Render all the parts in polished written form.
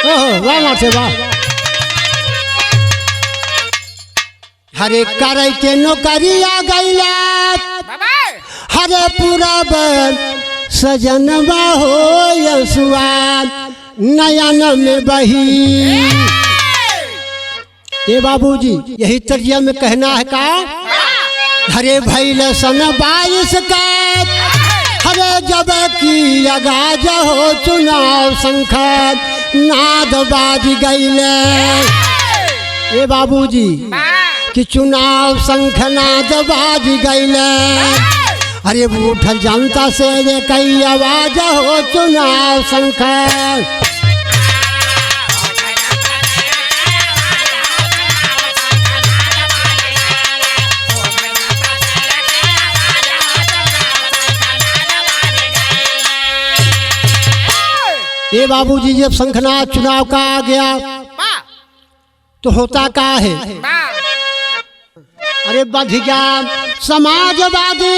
वाह मार से वाह। हरे करे के नौकरिया गैला हरे पूरब सजनवा हो यशुआन नयन में बही। ये बाबूजी यही तर्जिया में कहना है का हरे भैल सन 22 का हरे जब की आगाज हो चुनाव शंख नाद बाज गईले। ये बाबूजी कि चुनाव शंख नाद बाज गईले। अरे उठल जनता से ये कई आवाज हो चुनाव शंख। ये बाबूजी जब शंखनाद चुनाव का आ गया तो होता का है अरे बध गया समाजवादी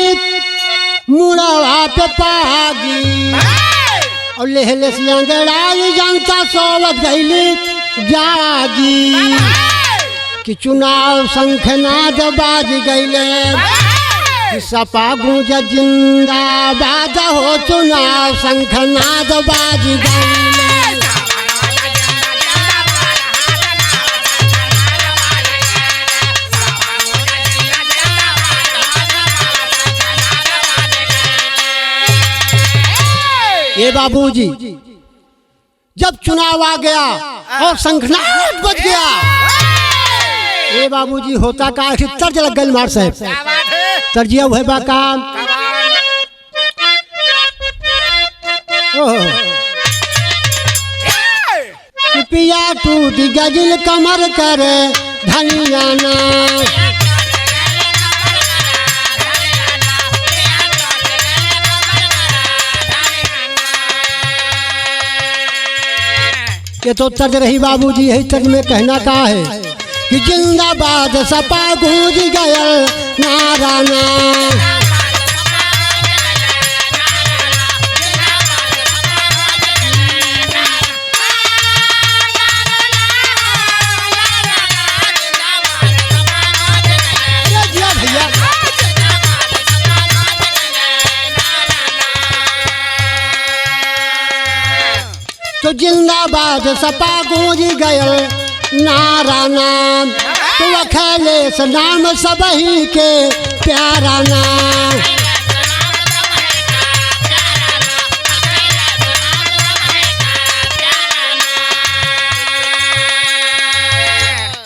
मुड़वा पे पागी और लेहले से अंगड़ाई जनता सोवत गईली जागी कि चुनाव शंखनाद बाज गईले। सपा गूंज जिंदाबाद हो चुनाव शंखनाद बाज गईले। ये बाबूजी जब चुनाव आ गया और शंखनाद बज गया। ये बाबूजी होता का तर्ज लग गई मार साहब तर्जिया हुए बा काम। पिया टूट गजिल कमर कर धनियाना। ये तो तर्ज रही बाबूजी यही तर्ज में कहना का है कि जिंदाबाद सपा गूंज गया नाराना। तो जिंदाबाद सपा गूंज गया नाराना। तो अखिलेश नाम सबही के प्यारा नाम।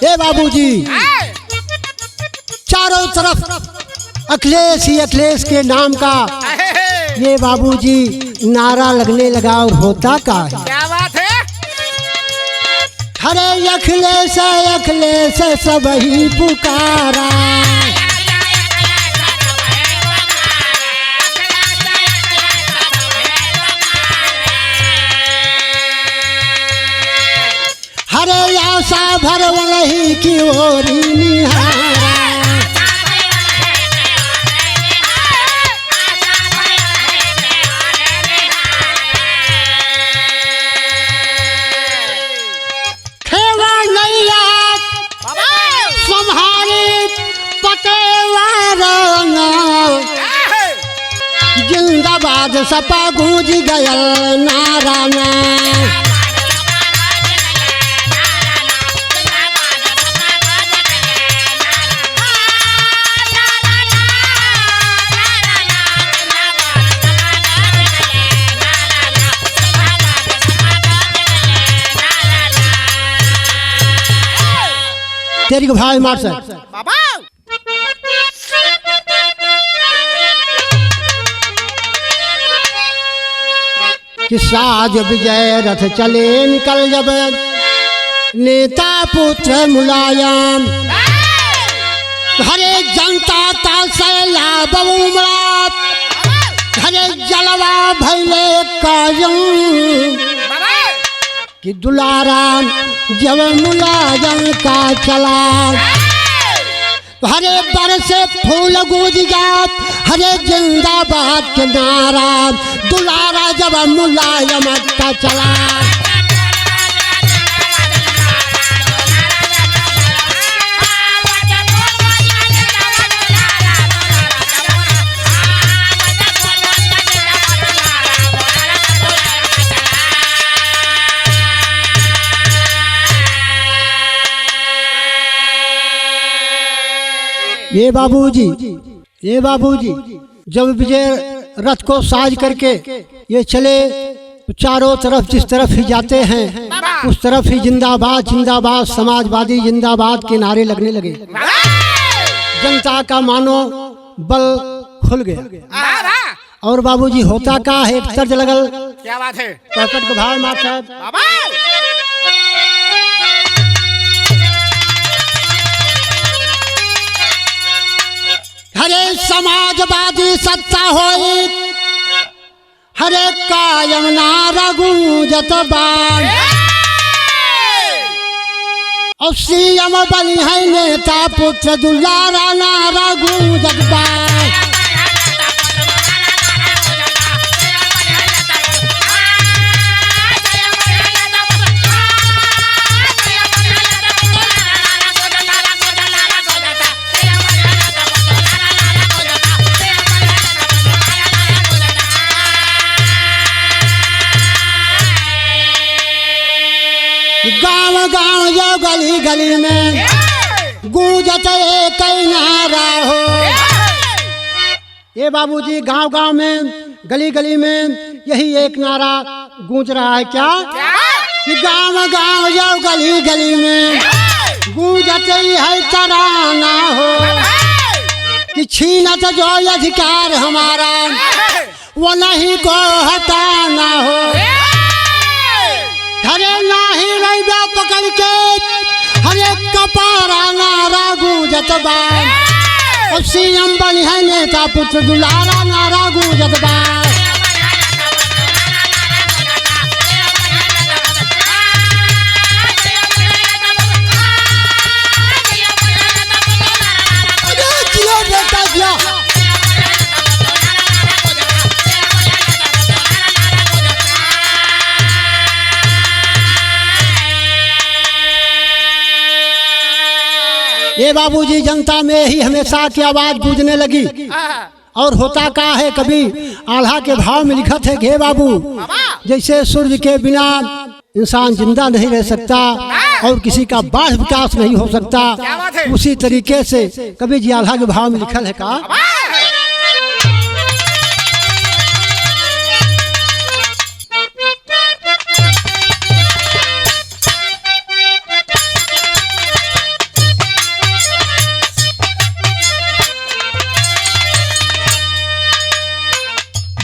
ये बाबूजी चारों तरफ अखिलेश ही अखिलेश के नाम का ये बाबूजी नारा लगने लगा। और होता का है हरे अखिलेश अखिलेश सब ही पुकारा। हरे आशा भर वही की ओरी निहारा। जिंदाबाद सपा गूंज गया नाराना। तेरी को भाई मार से कि साज विजय रथ चले निकल जब नेता पुत्र मुलायम। हरे जनता का सैलाब उमड़ा हरे जलवा भैले कायम। कि दुलारा जब मुलायम का चला हरे बरसे फूल गूंज जात हरे जिंदाबाद के नारा। दुलारा जब मुलायम का चला ये बाबूजी जब विजय रथ को साज करके ये चले तो चारों तरफ जिस तरफ ही जाते हैं उस तरफ ही जिंदाबाद जिंदाबाद समाजवादी जिंदाबाद के नारे लगने लगे। जनता का मानो बल खुल गया। और बाबूजी होता का है एक तर्ज लगल। क्या बात है? प्रकट के भाव माफ साहब। हरे समाजवादी सत्ता होई हरे कायम नारा गूंजत बाण और सीएम बनी है नेता पुत्र दुलारा नारा गूंजत बाण। गाँव गाँव जो गली गली में गूंजत एक नारा हो। ये बाबूजी गांव गांव में गली गली में यही एक नारा गूंज रहा है। क्या कि गांव गांव जो गली गली में गूंजत है तराना हो कि छीनत जो अधिकार हमारा वो नहीं को हटाना हो। हरे नाही रैबा पकड़ के हरे कपारा नारा गूंजत बाण और सीएम बनी है नेता पुत्र दुलारा नारा गूंजत बाण। ये बाबूजी जनता में ही हमेशा की आवाज गूंजने लगी। और होता का है कभी आल्हा के भाव में लिखत है घे बाबू जैसे सूर्य के बिना इंसान जिंदा नहीं रह सकता और किसी का बाढ़ विकास नहीं हो सकता, उसी तरीके से कभी जी आल्हा के भाव में लिखल है का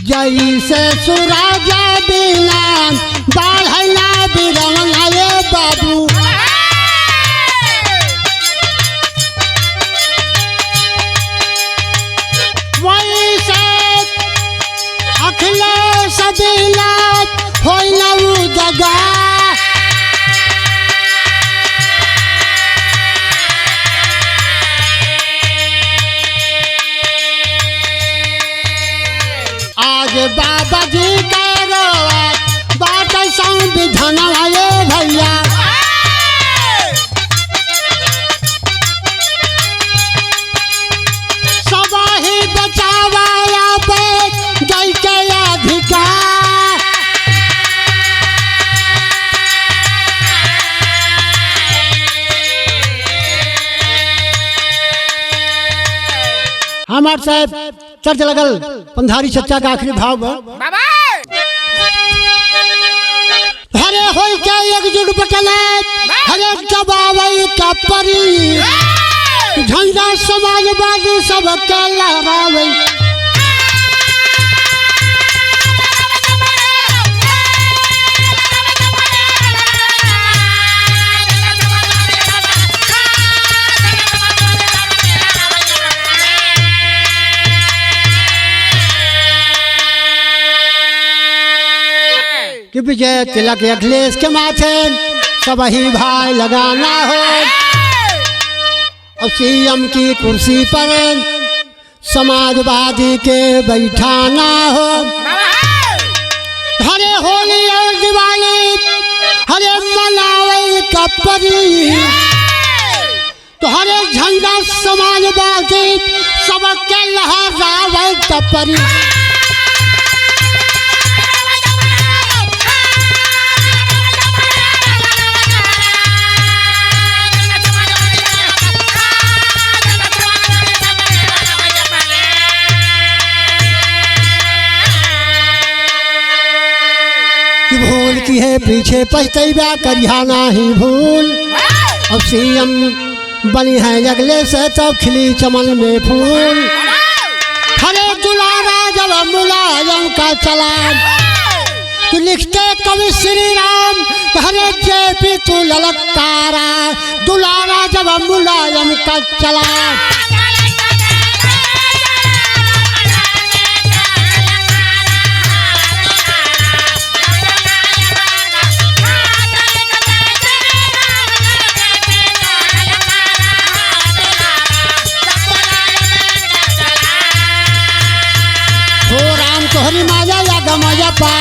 जैसे सुराजा बिना बाढ़ना बिरवना ये बाबू वैसे अखिलेश बिना होई न उदगा। बाबा जी करो बात संविधान आए भैया सब ही बचावाया पे गई के अधिकार। हमार साहब चर्च लगल पंधारी चच्चा का आखिरी भाव हरे हो क्या एकजुट बटले हरे दबावई का परी झंडा समाजवादी सबके लहरावे। कि विजय तिलक अखिलेश के माथे सब ही भाई लगाना हो और सीएम की कुर्सी पर समाजवादी के बैठाना हो। हरे होली और दिवाली हरे मनावे का परी तो हरे झंडा समाजवादी सबके लहरावे का परी। भूल की है पीछे पछतैबा करिहा नाही भूल। अब सीएम बनी है अगले से तब खिली चमन में फूल। हरे दुलारा जब मुलायम का चला तू लिखते कवि श्री राम हरे जेपी तू ललकारा। दुलारा जब मुलायम का चला हो राम तोहरी माया या गमाया पा